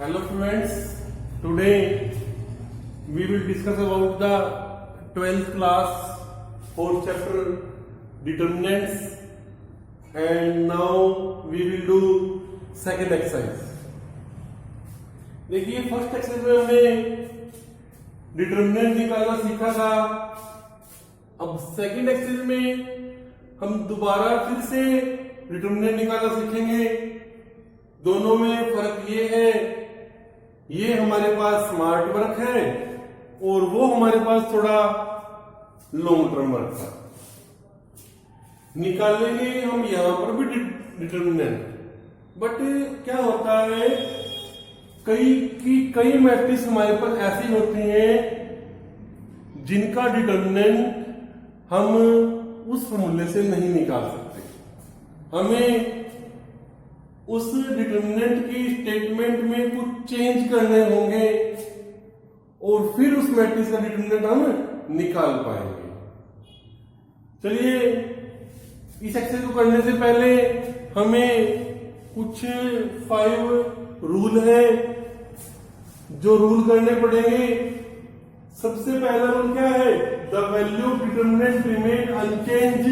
Hello friends, today we will discuss about the 12th class 4th chapter determinants, and now we will do second exercise. देखिए first exercise में हमने determinant निकालना सीखा था। अब second exercise में हम दोबारा फिर से डिटरमिनेंट निकालना सीखेंगे। दोनों में फर्क ये है, ये हमारे पास स्मार्ट वर्क है और वो हमारे पास थोड़ा लॉन्ग टर्म वर्क था। निकालेंगे हम यहां पर भी डिटरमिनेंट, बट क्या होता है कई मैट्रिक्स हमारे पास ऐसी होती हैं जिनका डिटरमिनेंट हम उस फॉर्मूले से नहीं निकाल सकते। हमें उस डिटरमिनेंट की स्टेटमेंट में कुछ चेंज करने होंगे और फिर उस मैट्रिक्स का डिटरमिनेंट हम निकाल पाएंगे। चलिए इस एक्सरसाइज को करने से पहले हमें कुछ 5 रूल है जो रूल करने पड़ेंगे। सबसे पहला रूल क्या है? The value determinant remain unchanged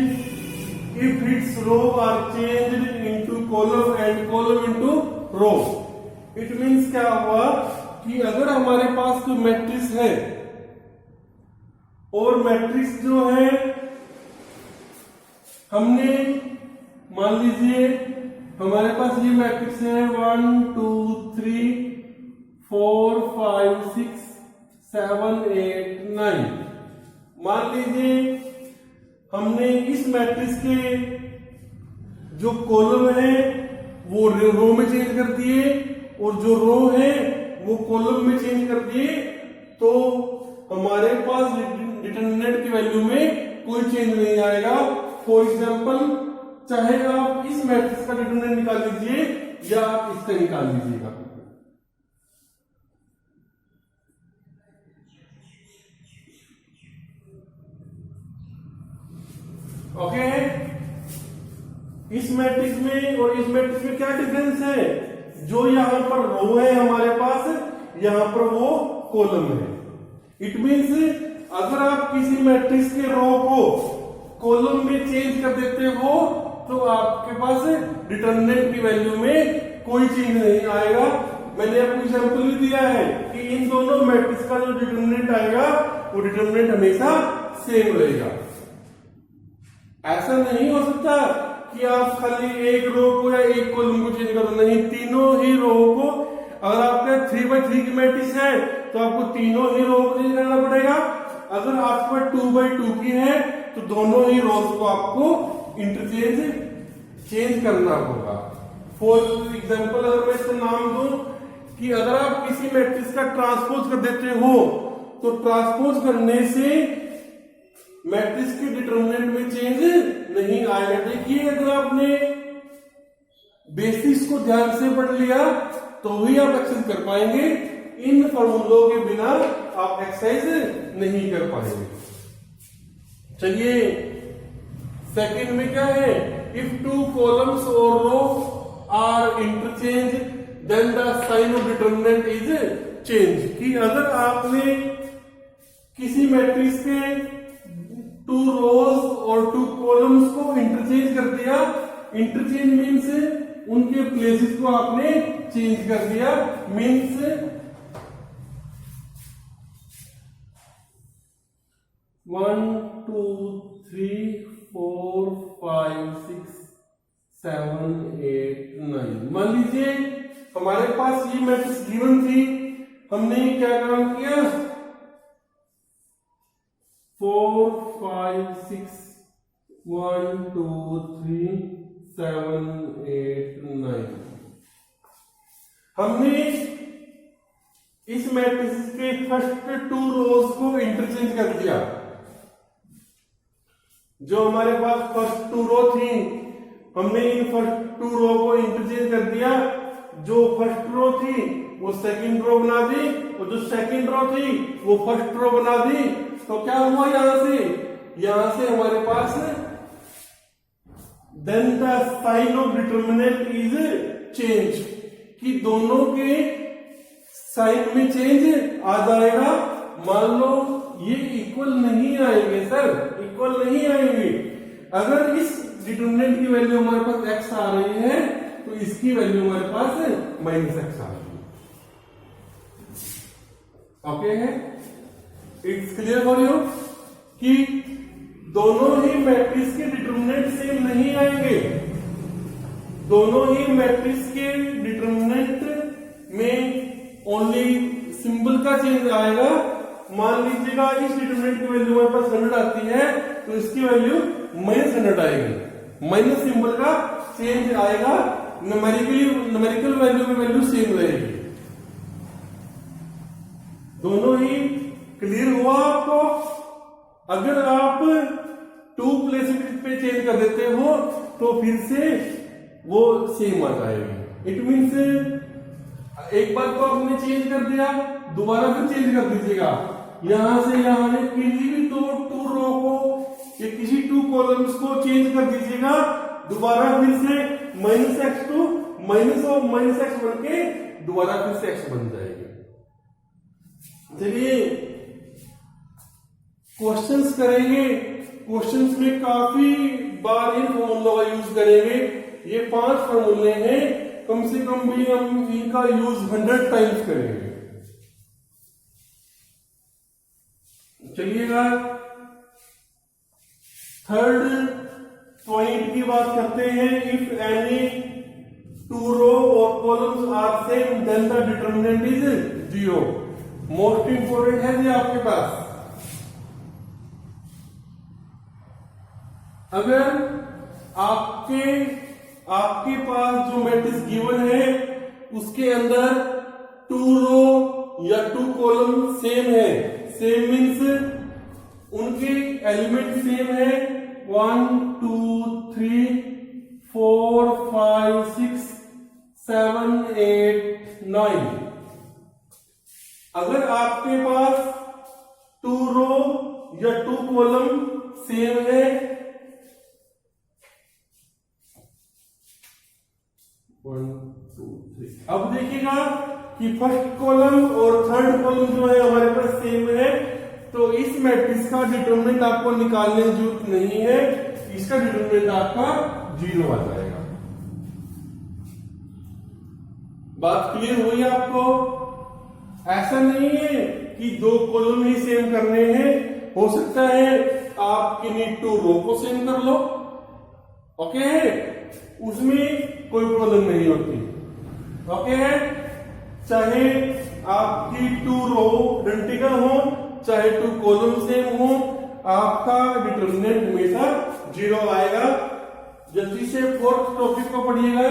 if its row are changed into column and column into row. It means क्या हुआ कि अगर हमारे पास कोई मैट्रिक्स है और मैट्रिक्स जो है हमने मान लीजिए हमारे पास ये मैट्रिक्स है 1 2 3 4 5 6 7 8 9। मान लीजिए हमने इस मैट्रिक्स के जो कॉलम है वो रो में चेंज कर दिए और जो रो है वो कॉलम में चेंज कर दिए, तो हमारे पास डिटरमिनेंट की वैल्यू में कोई चेंज नहीं आएगा। फॉर एग्जांपल, चाहे आप इस मैट्रिक्स का डिटरमिनेंट निकाल लीजिए या आप इसका निकाल लीजिएगा। ओके, इस मैट्रिक्स में और इस मैट्रिक्स में क्या डिफरेंस है? जो यहां पर रो है हमारे पास, यहां पर वो कॉलम है। इट मींस अगर आप किसी मैट्रिक्स के रो को कॉलम में चेंज कर देते हो तो आपके पास डिटरमिनेंट की वैल्यू में कोई चेंज नहीं आएगा। मैंने आपको एग्जांपल भी दिया है कि इन दोनों मैट्रिक्स का जो डिटरमिनेंट आएगा वो डिटरमिनेंट हमेशा सेम रहेगा। ऐसा नहीं हो सकता कि आप खाली एक रो को या एक कॉलम को चेंज करो, नहीं, तीनों ही रो को, अगर आपका 3x3 की मैट्रिक्स है तो आपको तीनों ही रो को चेंज करना पड़ेगा। अगर आपका 2x2 की है तो दोनों ही रोज को आपको चेंज करना होगा। फॉर एग्जाम्पल, अगर मैं इसका नाम दूं कि अगर आप किसी मैट्रिक्स का ट्रांसपोज कर देते हो तो ट्रांसपोज करने से मैट्रिक्स के डिटरमिनेंट में चेंज नहीं आएगा। देखिए, अगर आपने बेसिस को ध्यान से पढ़ लिया तो ही आप एक्सरसाइज कर पाएंगे। इन फॉर्मूलों के बिना आप एक्सरसाइज नहीं कर पाएंगे। चलिए सेकंड में क्या है? इफ 2 कॉलम्स और row are interchange then the sign of determinant is change. कि अगर आपने किसी मैट्रिक्स के 2 रोज और 2 कॉलम्स को इंटरचेंज कर दिया, इंटरचेंज मीन्स उनके प्लेसेस को आपने चेंज कर दिया, मीन्स 1 2 3 4 5 6 7 8 9। मान लीजिए हमारे पास ये मैट्रिक्स गिवन थी, हमने क्या काम किया? 4 5 6 1 2 3 7 8 9। हमने इस मैट्रिक्स के फर्स्ट 2 रोज को इंटरचेंज कर दिया। जो हमारे पास फर्स्ट 2 रो थी, हमने इन फर्स्ट 2 रो को इंटरचेंज कर दिया। जो फर्स्ट रो थी वो सेकंड रो बना दी और जो सेकंड रो थी वो फर्स्ट रो बना दी। तो क्या हुआ? यहां से हमारे पास then the sign of determinant is change, कि दोनों के साइन में चेंज आ जाएगा। मान लो ये इक्वल नहीं आएंगे सर, इक्वल नहीं आएंगे। अगर इस डिटरमिनेंट की वैल्यू हमारे पास x आ रही है तो इसकी वैल्यू हमारे पास -x आ रही है। ओके है, इट्स क्लियर फॉर यू कि दोनों ही मैट्रिक्स के डिटरमिनेंट सेम नहीं आएंगे। दोनों ही मैट्रिक्स के डिटरमिनेंट में ओनली सिंबल का चेंज आएगा। मान लीजिएगा इस डिटरमिनेंट की वैल्यू हमारे पास 100 आती है तो इसकी वैल्यू -100 आएगी। माइनस सिंबल का चेंज आएगा, न्यूमेरिकल वैल्यू में वैल्यू सेम रहेगी। दोनों ही क्लियर हुआ आपको? अगर आप 2 प्लेसेस पे चेंज कर देते हो तो फिर से वो सेम आ जाएगी। इट मीन्स एक बार तो आपने चेंज कर दिया, दोबारा फिर चेंज कर दीजिएगा। यहां से यहां में किसी भी 2 रो को या किसी 2 कॉलम्स को चेंज कर दीजिएगा, दोबारा फिर से -x टू -x बन के दोबारा फिर से x बन जाएगी। चलिए क्वेश्चंस करेंगे। क्वेश्चंस में काफी बार इन फॉर्मूलों का यूज करेंगे। ये 5 फॉर्मूले हैं, कम से कम भी हम इनका यूज 100 टाइम्स करेंगे। चलिएगा थर्ड पॉइंट की बात करते हैं। इफ एनी 2 रो और columns are same then the determinant is 0। Most important है ये आपके पास। अगर आपके पास जो मैट्रिक्स गिवन है उसके अंदर 2 रो या 2 कॉलम सेम है, सेम मीन्स उनके एलिमेंट सेम है, 1 2 3 4 5 6 7 8 9। अगर आपके पास 2 रो या 2 कॉलम सेम है, 1 2 3, अब देखिएगा कि फर्स्ट कॉलम और थर्ड कॉलम जो है हमारे पास सेम है, तो इस मैट्रिक्स का डिटरमिनेंट आपको निकालने की जरूरत नहीं है, इसका डिटरमिनेंट आपका 0 आ जाएगा। बात क्लियर हुई आपको? ऐसा नहीं है कि 2 कॉलम ही सेम करने हैं, हो सकता है आप किन्हीं 2 रो को सेम कर लो, ओके है, उसमें कोई प्रॉब्लम नहीं होती। ओके है, चाहे आपकी 2 रो आइडेंटिकल हो, चाहे 2 कॉलम सेम हो, आपका डिटरमिनेंट हमेशा 0 आएगा। जल्दी से 4th टॉपिक को पढ़िएगा।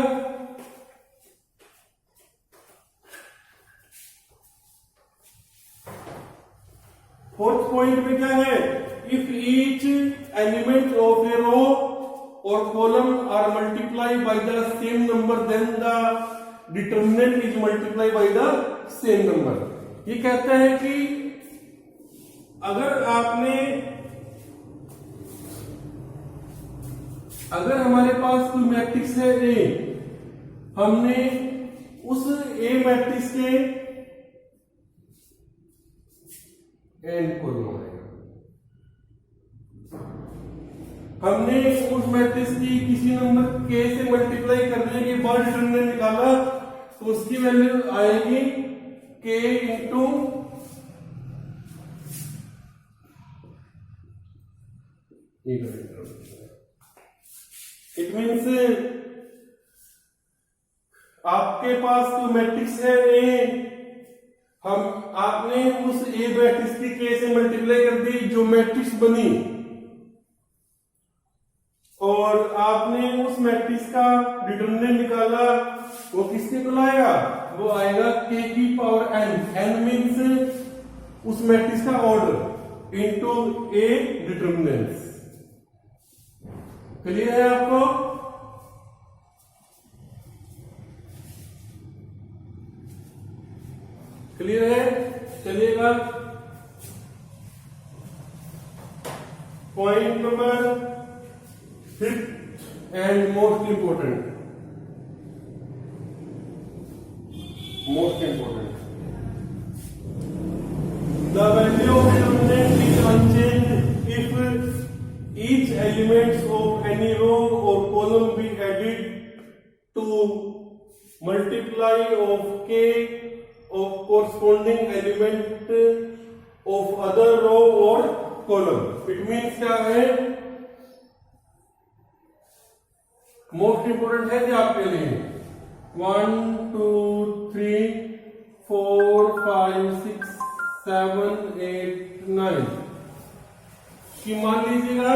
फोर्थ पॉइंट में क्या है? If each element of a row और column are multiply by the same number then the determinant is multiply by the same number. ये कहता है कि अगर हमारे पास कोई मैट्रिक्स है ए, हमने उस ए मैट्रिक्स के एन को लगाएगा, हमने उस मैट्रिक्स की किसी नंबर के से मल्टीप्लाई करने के बाद डिटरमिनेंट निकाला, तो उसकी वैल्यू आएगी के इंटू इट मीन्स आपके पास तो मैट्रिक्स है ए, आपने उस ए मैट्रिक्स की के से मल्टीप्लाई कर दी, जो मैट्रिक्स बनी, और आपने उस मैट्रिक्स का डिटरमिनेंट निकाला, वो किसके को लाएगा? वो आएगा के की पावर एन। एन मीन्स उस मैट्रिक्स का ऑर्डर इंटू ए डिटरमिनेंट्स। क्लियर है आपको? क्लियर है? चलिएगा point number 5th and most important if each elements of any row or column be added to multiply of k of corresponding element of other row or column. It means क्या है, most important है जो आपके लिए 1 2 3 4 5 6 7 8 9 कि मान लीजिएगा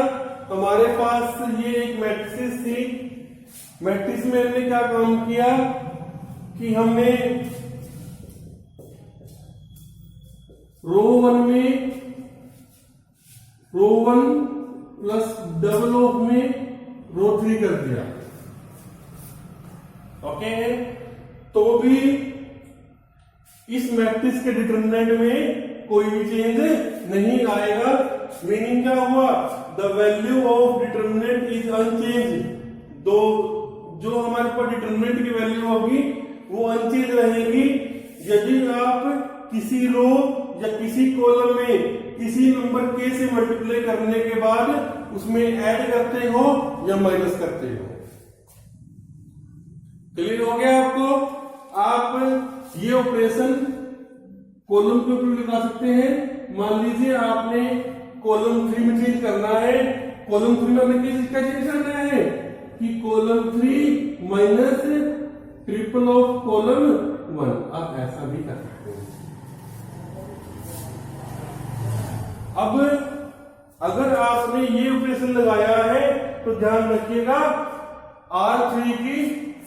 हमारे पास ये एक मैट्रिक्स थी। मैट्रिक्स में हमने क्या काम किया कि हमने रो 1 प्लस डबल ऑफ में रो 3 कर दिया। ओके, तो भी इस मैट्रिक्स के डिटरमिनेंट में कोई भी चेंज नहीं आएगा। मीनिंग क्या हुआ, the value of determinant is unchanged. दो जो हमारे पास डिटरमिनेंट की वैल्यू होगी वो अनचेंज रहेगी। यदि आप किसी रो या किसी कॉलम में किसी नंबर के से मल्टीप्लाई करने के बाद उसमें ऐड करते हो या माइनस करते हो। क्लियर हो गया आपको? आप ये ऑपरेशन कॉलम के ऊपर लगा सकते हैं। मान लीजिए आपने कॉलम 3 में चेंज करना है। कॉलम 3 में आपने क्या चेंज करना है कि column 3 minus triple of column 1। आप ऐसा भी कर सकते हैं। अब अगर आपने ये ऑपरेशन लगाया है तो ध्यान रखिएगा R3 की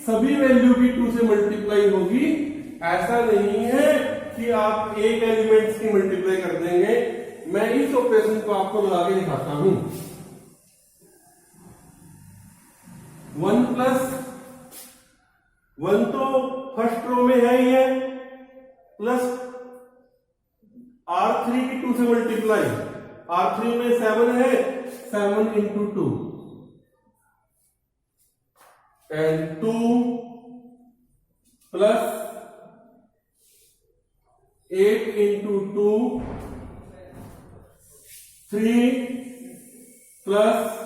सभी वैल्यू की 2 से मल्टीप्लाई होगी। ऐसा नहीं है कि आप एक एलिमेंट्स की मल्टीप्लाई कर देंगे। मैं इस ऑपरेशन को आपको लगा के दिखाता हूं। 1 प्लस 1 तो फर्स्ट रो में है ही है, प्लस R3 की 2 से मल्टीप्लाई। R3 में 7 है, 7 into 2 and 2 plus 8 into 2 3 plus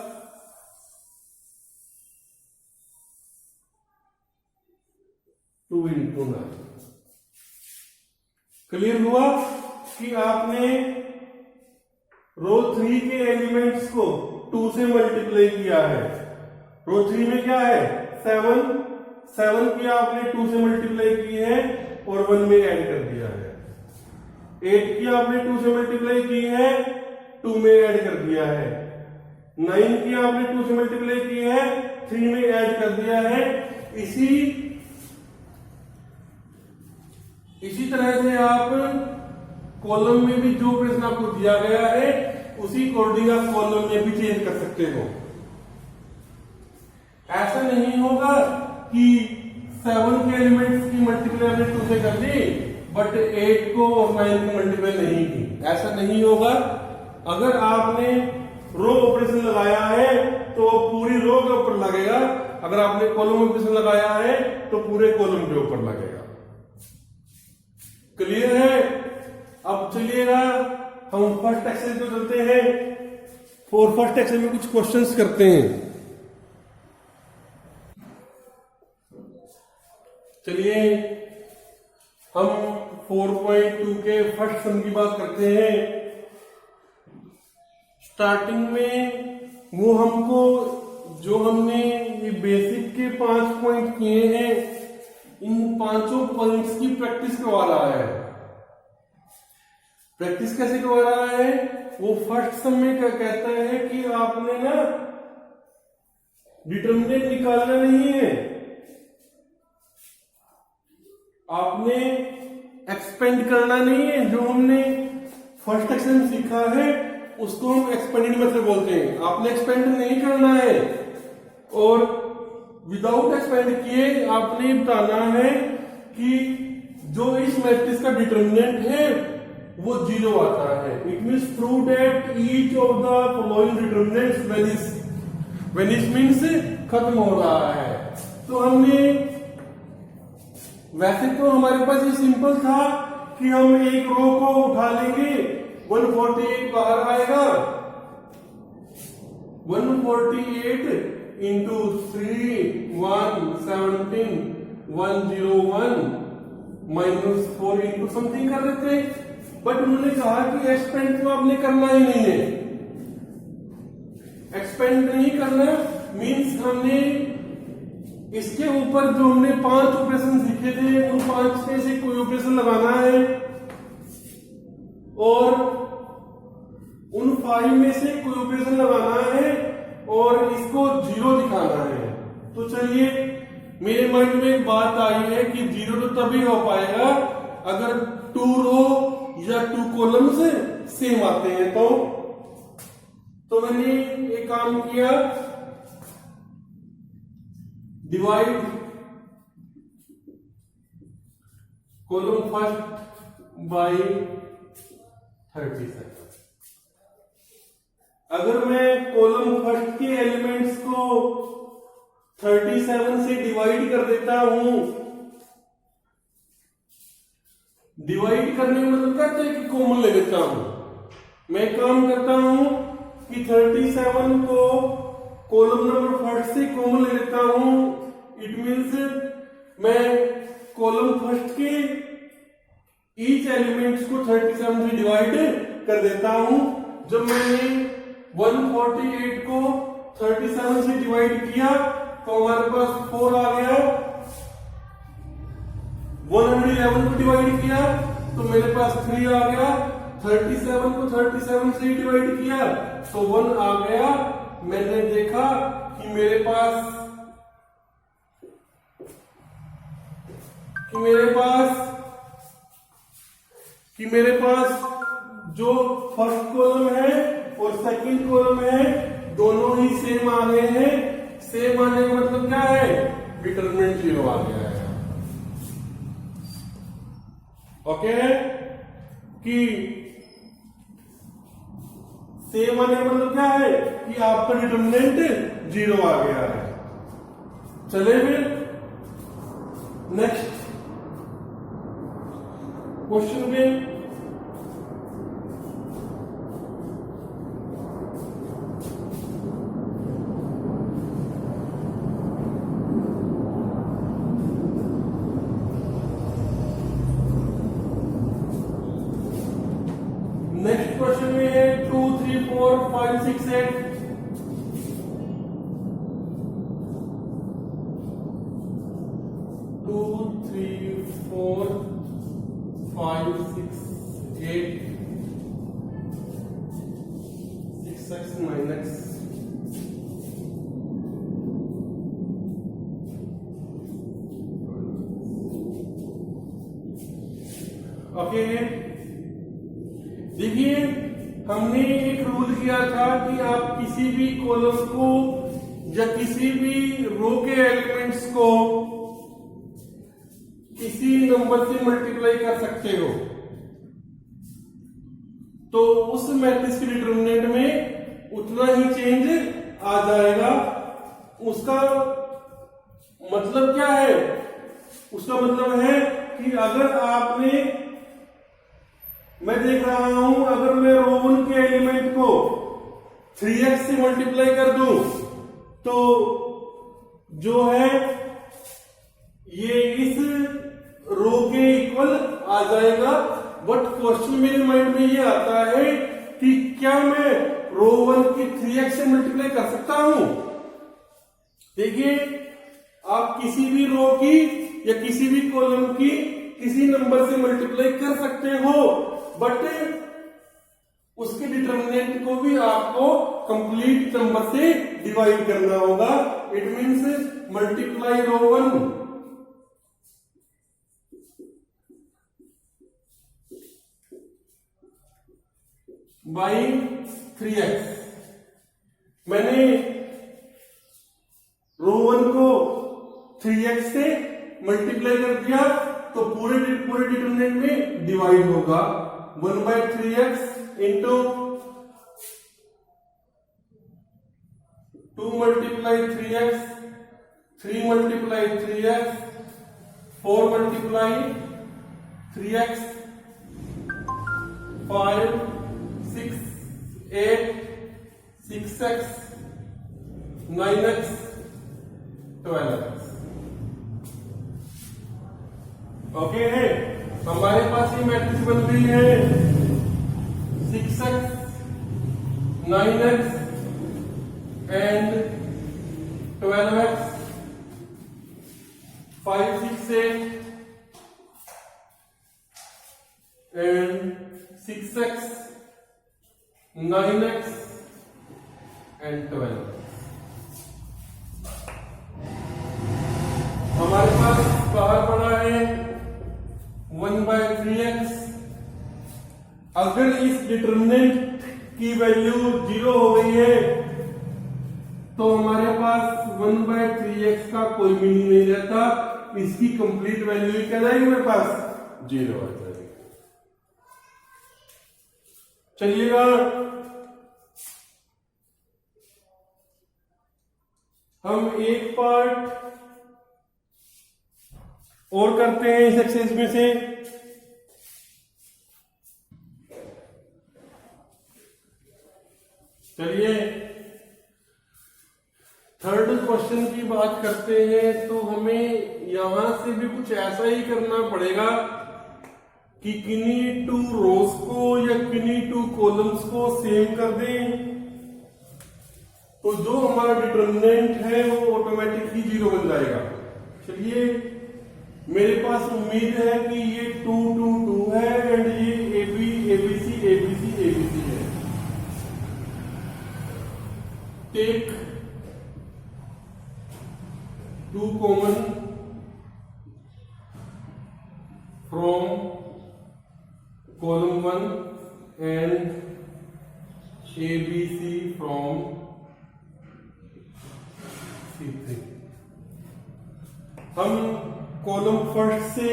2 into 9। Clear हुआ कि आपने रो 3 के एलिमेंट्स को 2 से मल्टीप्लाई किया है। रो 3 में क्या है 7 की आपने 2 से मल्टीप्लाई की है और 1 में ऐड कर दिया है। 8 की आपने 2 से मल्टीप्लाई की है, 2 में ऐड कर दिया है। 9 की आपने 2 से मल्टीप्लाई की है, 3 में ऐड कर दिया है। इसी तरह से आप कॉलम में भी जो प्रश्न आपको दिया गया है उसी अकॉर्डिंग आप कॉलम में भी चेंज कर सकते हो। ऐसा नहीं होगा कि 7 के एलिमेंट्स की मल्टीप्लाई आपने 2 से कर दी बट 8 को और 9 की मल्टीप्लाई नहीं की। ऐसा नहीं होगा। अगर आपने रो ऑपरेशन लगाया है तो पूरी रो के ऊपर लगेगा। अगर आपने कॉलम ऑपरेशन लगाया है तो पूरे कॉलम के ऊपर लगेगा। क्लियर है? अब चलिएगा हम फर्स्ट एक्सरसाइज पे चलते हैं और फर्स्ट एक्सरसाइज में कुछ क्वेश्चंस करते हैं। चलिए हम 4.2 के फर्स्ट सम की बात करते हैं। स्टार्टिंग में वो हमको जो हमने ये बेसिक के 5 पॉइंट किए हैं, इन 5 पॉइंट्स की प्रैक्टिस करवा रहा है। प्रैक्टिस कैसे करवा रहा है? वो फर्स्ट सम में क्या कहता है कि आपने ना डिटरमिनेंट निकालना नहीं है, आपने एक्सपेंड करना नहीं है। जो हमने फर्स्ट एक्शन सीखा है उसको हम एक्सपेंडेड मेथड बोलते हैं। आपने एक्सपेंड नहीं करना है और विदाउट एक्सपेंड किए आपने बताना है कि जो इस मैट्रिक्स का डिटरमिनेंट है वो 0 आता है। It means prove that each of the following determinants vanish means खत्म हो रहा है। तो हमने वैसे तो हमारे पास ये सिंपल था कि हम एक रो को उठा लेंगे, 148 बाहर आएगा 148 इंटू 3 117 101 -4 इंटू समथिंग कर रहे थे, बट उन्होंने कहा कि एक्सपेंड तो आपने करना ही नहीं है। एक्सपेंड नहीं करना मीन्स हमने इसके ऊपर जो हमने 5 ऑपरेशन सीखे थे उन 5 में से कोई ऑपरेशन लगाना है और उन 5 में से कोई ऑपरेशन लगाना है और इसको 0 दिखाना है। तो चलिए, मेरे माइंड में एक बात आई है कि 0 तो तभी हो पाएगा अगर 2 रो या 2 कॉलम्स सेम आते हैं। तो मैंने एक काम किया, डिवाइड कॉलम फर्स्ट बाय 37। अगर मैं कॉलम फर्स्ट के एलिमेंट्स को 37 से डिवाइड कर देता हूं, डिवाइड करने का मतलब क्या है कि कॉमन ले लेता हूं। मैं काम करता हूं कि 37 को कॉलम नंबर फर्स्ट से कॉमन ले लेता हूं। इट मींस मैं कॉलम फर्स्ट के ईच एलिमेंट्स को 37 से डिवाइड कर देता हूं। जब मैंने 148 को 37 से डिवाइड किया तो हमारे पास 4 आ गया। 111 को डिवाइड किया तो मेरे पास 3 आ गया। 37 को 37 से डिवाइड किया तो 1 आ गया। मैंने देखा कि मेरे पास जो फर्स्ट कॉलम है और सेकंड कॉलम है दोनों ही सेम आ गए हैं। सेम आने का मतलब क्या है? डिटरमिनेंट 0 आ गया है। ओके, कि सेम आने का मतलब क्या है कि आपका डिटरमिनेंट 0 आ गया है। चले फिर नेक्स्ट क्वेश्चन में है 2 3 4 5 6 8। Two three four 5 6 8 6x minus okay. देखिए, हमने एक रूल किया था कि आप किसी भी कॉलम को या किसी भी रो के एलिमेंट्स को किसी नंबर से मल्टीप्लाई कर सकते हो, तो उस मैट्रिक्स के डिटरमिनेंट में उतना ही चेंज आ जाएगा। उसका मतलब क्या है? उसका मतलब है कि अगर आपने, मैं देख रहा हूं, अगर मैं रो 1 के एलिमेंट को 3x से मल्टीप्लाई कर दूं तो जो है ये इस रो के इक्वल आ जाएगा। बट क्वेश्चन मेरे माइंड में ये आता है कि क्या मैं रो 1 की 3x से मल्टीप्लाई कर सकता हूं? देखिए, आप किसी भी रो की या किसी भी कॉलम की किसी नंबर से मल्टीप्लाई कर सकते हो, बट उसके डिटरमिनेंट को भी आपको कंप्लीट नंबर से डिवाइड करना होगा। It means multiply row 1 by 3x। मैंने रो 1 को 3x से मल्टीप्लाई कर दिया तो पूरे डिटरमिनेंट में डिवाइड होगा। 1/3x into 2 multiply 3x, 3 multiply 3x, 4 multiply 3x, 5 6 8 6x 9x 12x। Okay है, हमारे पास ये मैट्रिक्स बन गई है 6x 9x and 12x 5 6 8 and 6x 9x and 12x। हमारे पास बाहर पड़ा है 1/3x। अगर इस डिटरमिनेंट की वैल्यू 0 हो गई है तो हमारे पास 1/3x का कोई मीनिंग नहीं रहता, इसकी कंप्लीट वैल्यू क्या जाएगी मेरे पास 0 आ जाएगी। चलिएगा हम एक पार्ट और करते हैं इस एक्सरसाइज में से। चलिए थर्ड क्वेश्चन की बात करते हैं, तो हमें यहां से भी कुछ ऐसा ही करना पड़ेगा कि किन्हीं 2 रोज को या किन्हीं 2 कॉलम्स को सेम कर दें, तो जो हमारा डिटरमिनेंट है वो ऑटोमेटिकली 0 बन जाएगा। चलिए मेरे पास उम्मीद है कि ये 2 2 2 है एंड ये AB ABC ABC ABC है। Take 2 common from column 1 and ABC from C3। हम कॉलम फर्स्ट से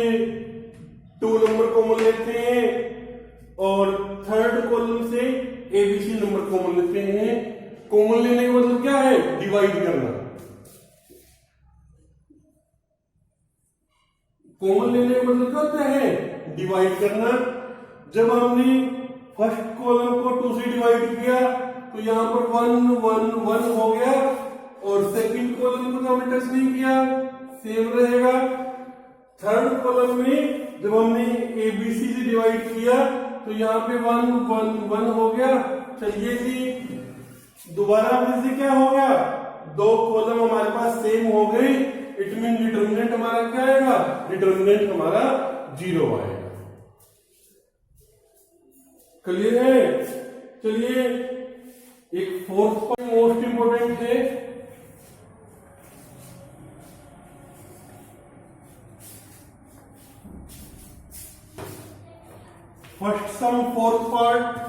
2 नंबर कॉमन लेते हैं और थर्ड कॉलम से ABC नंबर कॉमन लेते हैं। कॉमन लेने का मतलब क्या है, डिवाइड करना। कॉमन लेने का मतलब क्या होता है, डिवाइड करना। जब हमने फर्स्ट कॉलम को 2 से डिवाइड किया तो यहां पर 1 1 1 हो गया, और सेकंड कॉलम को हमने टच नहीं किया, सेम रहेगा। थर्ड कॉलम में जब हमने ABC से डिवाइड किया तो यहां पे 1 1 1 हो गया। चलिए जी दोबारा फिर से क्या हो गया, 2 कॉलम हमारे पास सेम हो गए, इट मीन डिटरमिनेंट हमारा क्या आएगा, डिटरमिनेंट हमारा 0 आएगा। क्लियर है। चलिए एक फोर्थ पॉइंट मोस्ट इंपोर्टेंट है, first some fourth part.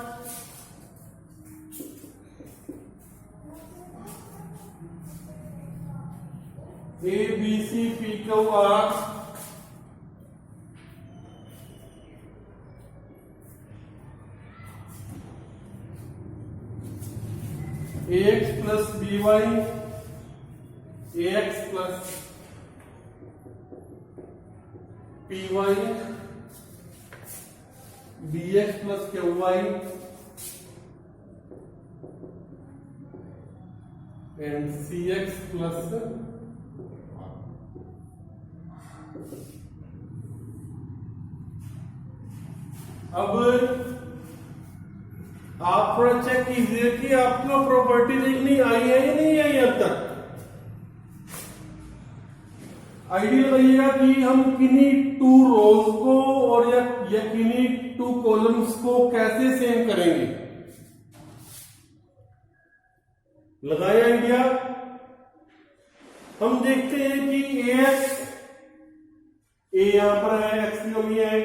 ABCPQR AX plus BY AX plus PY BX plus QY and CX plus अब आप थोड़ा चेक कीजिए कि आपको प्रॉपर्टी देखनी आई है या नहीं आई अब तक। आइडिया लगाइएगा कि हम किन्हीं 2 रोज को और या किन्हीं 2 कॉलम्स को कैसे सेम करेंगे। लगाए आइडिया। हम देखते हैं कि ए यहां पर है, एक्स की कमी है,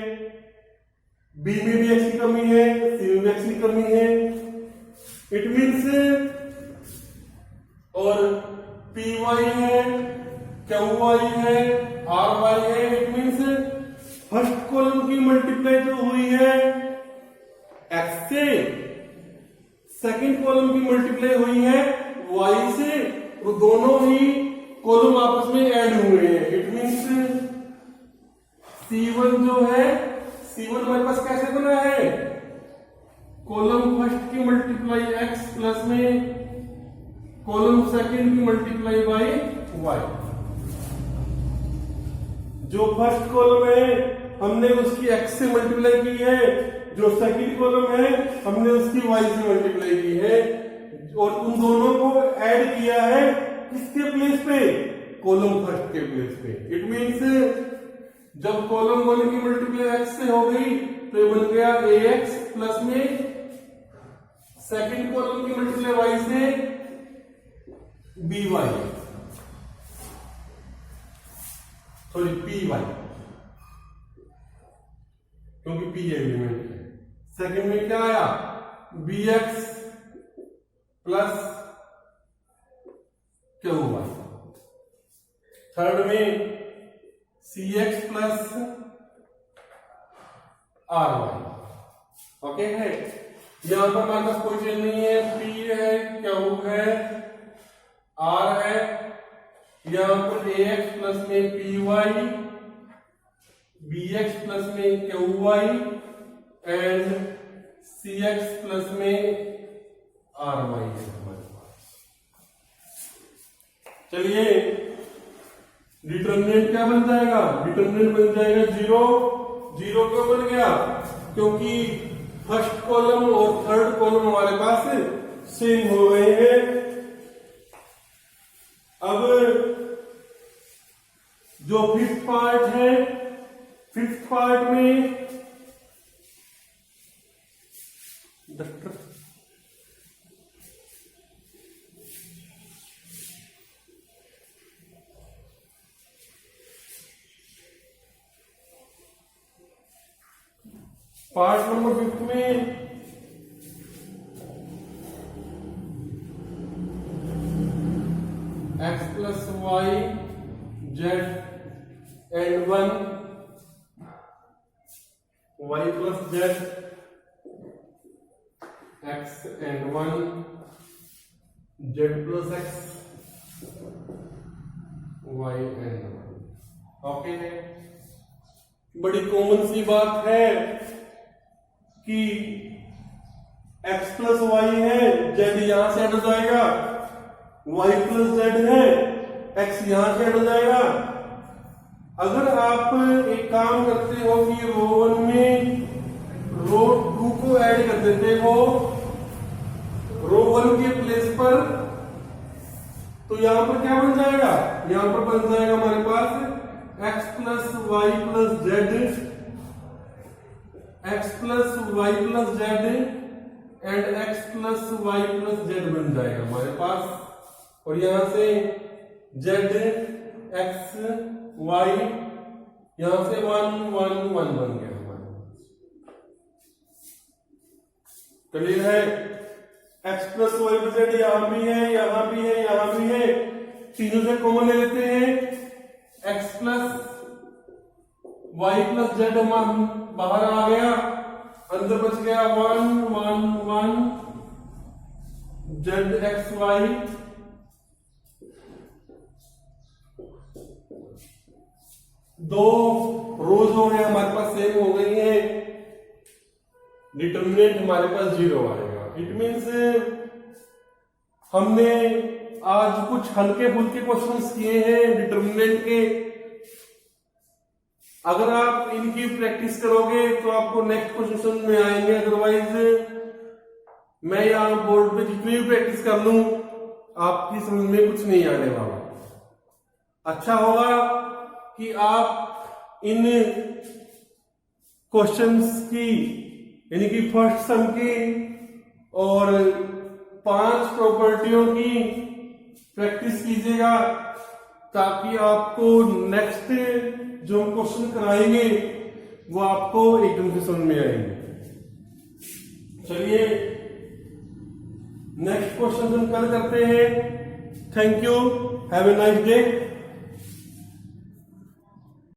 बी में भी एक्स की कमी है, सी में भी एक्स की कमी है। इट मीन्स और पी वाई है, क्यू वाई है, आर वाई है। इट मीन्स फर्स्ट कॉलम की मल्टीप्लाई जो हुई है एक्स से, सेकंड कॉलम की मल्टीप्लाई हुई है वाई से, वो दोनों ही कॉलम आपस में ऐड हुए हैं। इट मीन्स C1 जो है, C1 हमारे पास कैसे बना है, कॉलम फर्स्ट की मल्टीप्लाई x प्लस में कॉलम सेकंड की मल्टीप्लाई बाय वाई। जो फर्स्ट कॉलम है हमने उसकी एक्स से मल्टीप्लाई की है, जो सेकंड कॉलम है हमने उसकी वाई से मल्टीप्लाई की है, और उन दोनों को ऐड किया है किसके प्लेस पे? कॉलम फर्स्ट के प्लेस पे। इट मींस जब कॉलम वन की मल्टीप्लाई एक्स से हो गई तो ये बन गया ए एक्स प्लस में सेकंड कॉलम की मल्टीप्लाई वाई से B Y, sorry P Y, क्योंकि पी एलिमेंट है। सेकंड में क्या आया? B X plus Q Y. Third में C X plus R Y. Okay है, यहां पर हमारे पास कोई चीज नहीं है, पी है, क्यू है, आर है, यहां पर ए एक्स प्लस में P Y, B X plus में Q Y and C X plus में आर वाई है हमारे पास। चलिए डिटरमिनेंट क्या बन जाएगा? डिटरमिनेंट बन जाएगा 0। 0 क्यों बन गया? क्योंकि फर्स्ट कॉलम और थर्ड कॉलम हमारे पास सेम हो गए हैं। अब जो फिफ्थ पार्ट है, फिफ्थ पार्ट में पार्ट नंबर 5 में X plus Y Z and 1, Y plus Z X and 1, Z plus X Y and 1। Okay, बड़ी कॉमन सी बात है कि x प्लस वाई है, जेड यहां से ऐड हो जाएगा, y प्लस जेड है, x यहां से ऐड हो जाएगा। अगर आप एक काम करते हो कि रो 1 में रो 2 को ऐड कर देते हो रो 1 के प्लेस पर, तो यहां पर क्या बन जाएगा? यहां पर बन जाएगा हमारे पास x plus Y plus Z, x plus Y plus Z and x plus Y plus Z बन जाएगा हमारे पास। और यहां से z x y यहां से 1 1 1 बन गया हमारे पास। क्लियर है? x plus Y plus Z यहां भी है, यहां भी है, यहां भी है, तीनों से कॉमन ले लेते हैं। x plus Y plus Z हमारा बाहर आ गया, अंदर बच गया 1 1 1 जेड एक्स वाई। दो रोज हो गए हमारे पास सेम हो गई है, डिटरमिनेंट हमारे पास 0 आएगा। इट मीन्स हमने आज कुछ हल्के फुल्के क्वेश्चंस किए हैं डिटरमिनेंट के। अगर आप इनकी प्रैक्टिस करोगे तो आपको नेक्स्ट क्वेश्चन में आएंगे, अदरवाइज मैं यहां बोर्ड पे जितनी भी प्रैक्टिस कर लूं आपकी समझ में कुछ नहीं आने वाला। अच्छा होगा कि आप इन क्वेश्चंस की यानी कि फर्स्ट सम की और 5 प्रॉपर्टियों की प्रैक्टिस कीजिएगा, ताकि आपको नेक्स्ट जो हम क्वेश्चन कराएंगे वो आपको एकदम से समझ में आएंगे। चलिए नेक्स्ट क्वेश्चन हम कल करते हैं। Thank you, have a nice day.